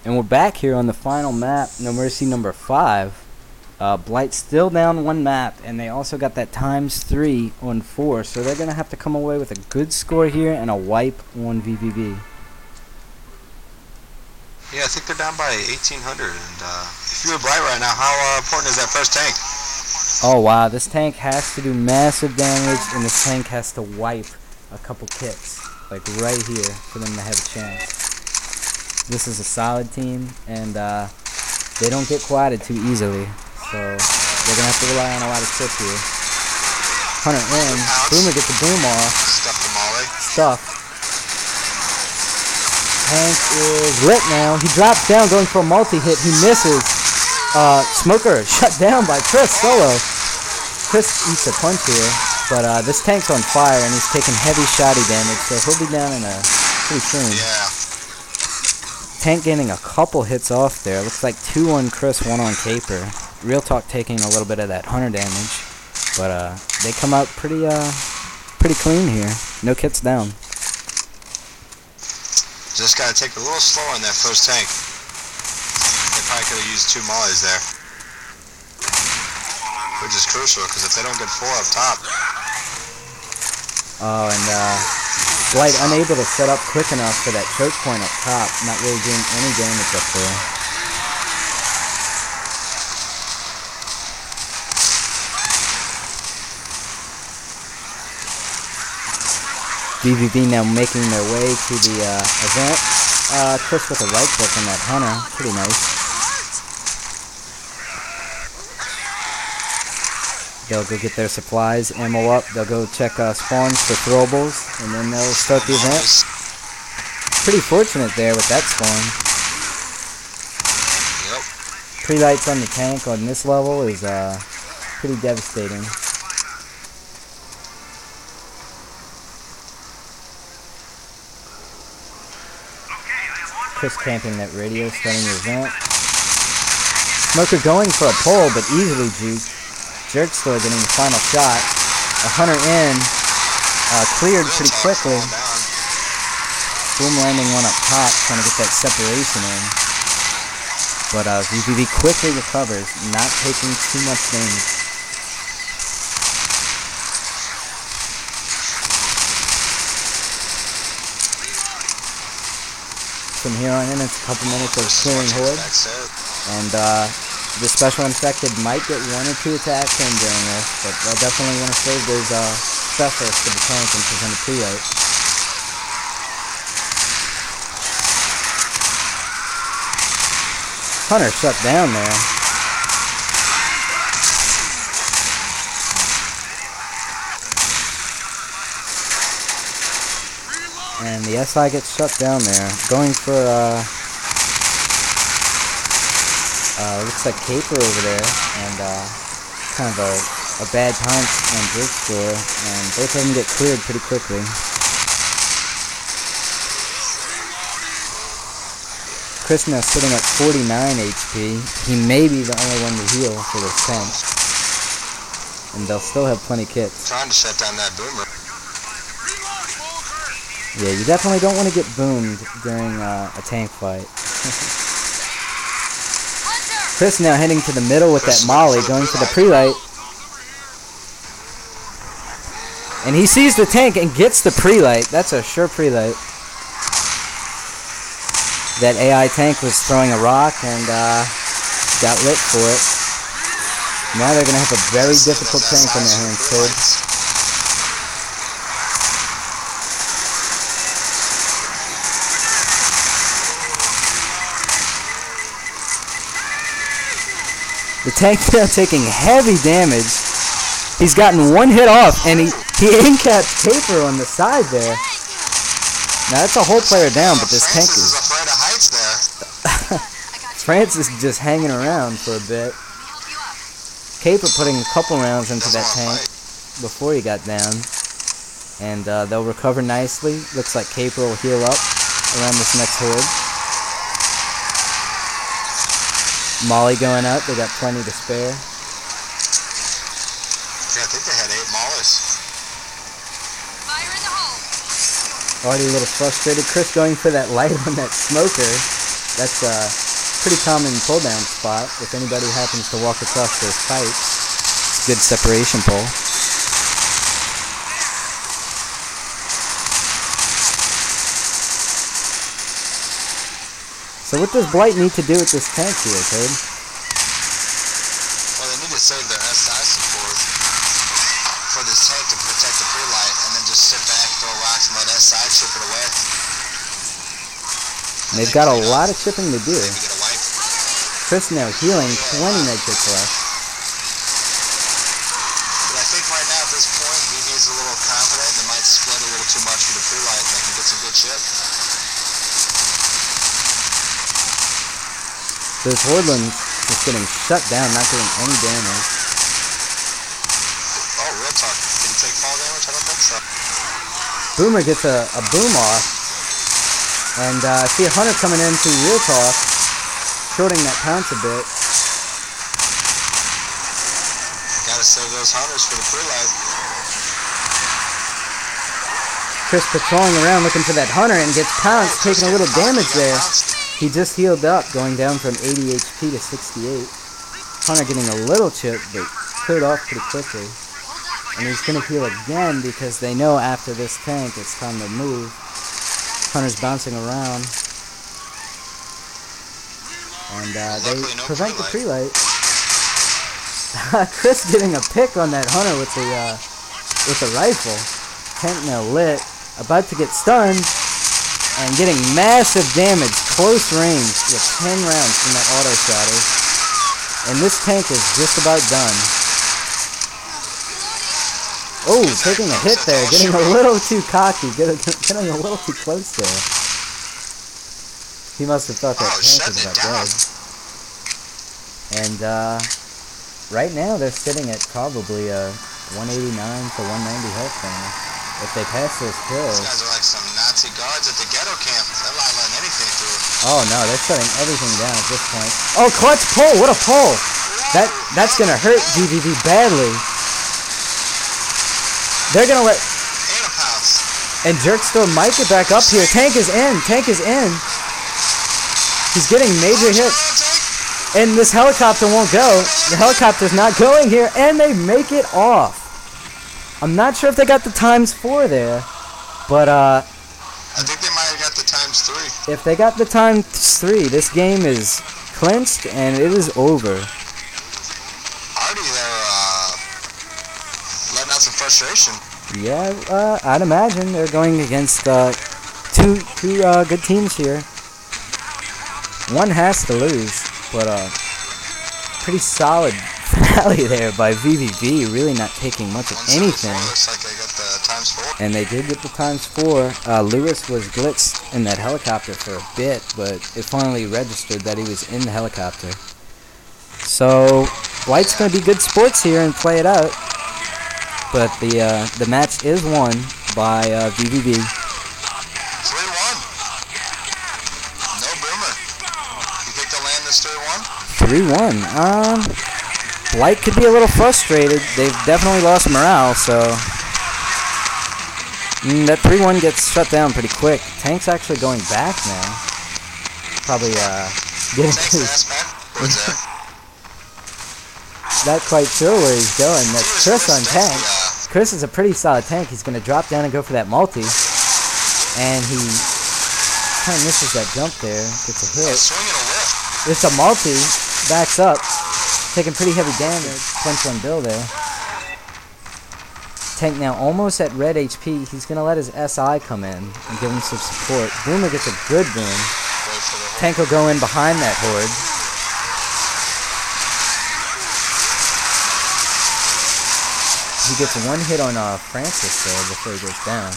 And we're back here on the final map, No Mercy number 5. Blight still down one map, and they also got that ×3 on 4, so they're going to have to come away with a good score here and a wipe on vVv. Yeah, I think they're down by 1,800, and if you're Blight right now, how important is that first tank? Oh wow, this tank has to do massive damage, and this tank has to wipe a couple kits, like right here, for them to have a chance. This is a solid team, and they don't get quieted too easily, so they're going to have to rely on a lot of tricks here. Hunter in, Boomer gets the boom off. Stuff the molly. Stuff. Tank is lit now. He drops down going for a multi-hit. He misses. Smoker shut down by Chris solo. Chris eats a punch here, but this tank's on fire, and he's taking heavy shoddy damage, so he'll be down in a pretty soon. Yeah. Tank getting a couple hits off there. Looks like 2 on Chris, 1 on Caper. Real Talk taking a little bit of that Hunter damage, but they come out pretty clean here. No kits down. Just gotta take it a little slow on that first tank. They probably could have used 2 mollies there, which is crucial because if they don't get 4 up top. Oh, and Blight unable to set up quick enough for that choke point up top, not really doing any damage up there. vVv now making their way to the event. Chris with a right click on that Hunter, pretty nice. They'll go get their supplies, ammo up, they'll go check spawns for throwables, and then they'll start the event. Pretty fortunate there with that spawn. Yep. Pre-lights on the tank on this level is pretty devastating. Chris camping that radio, starting the event. Smoker going for a pull, but easily juked. Jerkstore getting the final shot. A Hunter in, cleared pretty quickly. Boom landing one up top, trying to get that separation in. But vVv quickly recovers, not taking too much damage. From here on in, it's a couple minutes of clearing horde. And the special infected might get 1 or 2 attacks in during this, but they'll definitely want to save those specials for the tank and present a pre-light. Hunter shut down there. And the SI gets shut down there. Going for looks like Caper over there, and kind of a bad punch on Jerkstore, and both of them get cleared pretty quickly. Chris now sitting at 49 HP. He may be the only one to heal for this tank, and they'll still have plenty of kits. Trying to shut down that Boomer. Yeah, you definitely don't want to get boomed during a tank fight. Chris now heading to the middle with that molly, going for the pre-light. And he sees the tank and gets the pre-light. That's a sure pre-light. That AI tank was throwing a rock and got lit for it. Now they're going to have a very difficult tank on their hands, too. The tank now taking heavy damage. He's gotten 1 hit off, and he aim-capped Caper on the side there. Now that's a whole player down, but this tank is... afraid of heights there. Francis is just hanging around for a bit. Caper putting a couple rounds into that tank before he got down. And they'll recover nicely. Looks like Caper will heal up around this next horde. Molly going out, they got plenty to spare. Yeah, I think they had 8 mollies. Fire in the hole. Already a little frustrated. Chris going for that light on that Smoker. That's a pretty common pull down spot if anybody happens to walk across those pipes. It's a good separation pull. So what does Blight need to do with this tank here, Code? Well, they need to save their SI support for this tank to protect the pre-light, and then just sit back, throw rocks, and let SI chip it away. And they've got a lot of chipping to do. Maybe get a wipe. Chris now healing, 20 medkits left. But I think right now at this point, vVv's a little confident. They might split a little too much for the pre-light, and they can get some good chip. Those Hordlands just getting shut down, not doing any damage. Oh, real talk. Did he take fall damage? I don't think so. Boomer gets a boom off. And I see a Hunter coming in through real talk, shorting that pounce a bit. Gotta save those Hunters for the pre-light. Chris patrolling around looking for that Hunter and gets pounced, taking a little damage there. He just healed up, going down from 80 HP to 68. Hunter getting a little chip, but cleared off pretty quickly. And he's going to heal again because they know after this tank it's time to move. Hunter's bouncing around. And they prevent the pre-light. Chris getting a pick on that Hunter with the rifle. Tank now lit, about to get stunned. And getting massive damage, close range, with 10 rounds from that auto shatter. And this tank is just about done. Oh, taking a hit there, getting a little too cocky, getting a little too close there. He must have thought that tank was about dead. And right now they're sitting at probably a 189 to 190 health banner. If they pass those kills. These guys are like some Nazi guards at the ghetto camp. They're not letting anything through. Oh no, they're shutting everything down at this point. Oh, clutch pull! What a pull! That's gonna hurt vVv badly. They're gonna let. And a pounce. And Jerkstore might get back up here. Tank is in. Tank is in. He's getting major hits. And this helicopter won't go. The helicopter's not going here, and they make it off. I'm not sure if they got the ×4 there, but I think they might have got the ×3. If they got the ×3, this game is clinched and it is over. Already they're letting out some frustration. Yeah, I'd imagine they're going against two good teams here. One has to lose, but pretty solid finale there by vVv, really not taking much of anything. Looks like they got the ×4. And they did get the ×4. Lewis was blitzed in that helicopter for a bit, but it finally registered that he was in the helicopter. So Blight's going to be good sports here and play it out. But the match is won by vVv. 3-1. No Boomer. You think they'll land this 3-1? 3-1. Blight could be a little frustrated. They've definitely lost morale, so that 3-1 gets shut down pretty quick. Tank's actually going back now. Probably getting his. Not quite sure where he's going. That's Chris on tank. Chris is a pretty solid tank. He's going to drop down and go for that multi, and he kind of misses that jump there. Gets a hit. It's a multi. Backs up. Taking pretty heavy damage. Punch on Bill there. Tank now almost at red HP. He's going to let his SI come in and give him some support. Boomer gets a good boom. Tank will go in behind that horde. He gets one hit on Francis there before he goes down.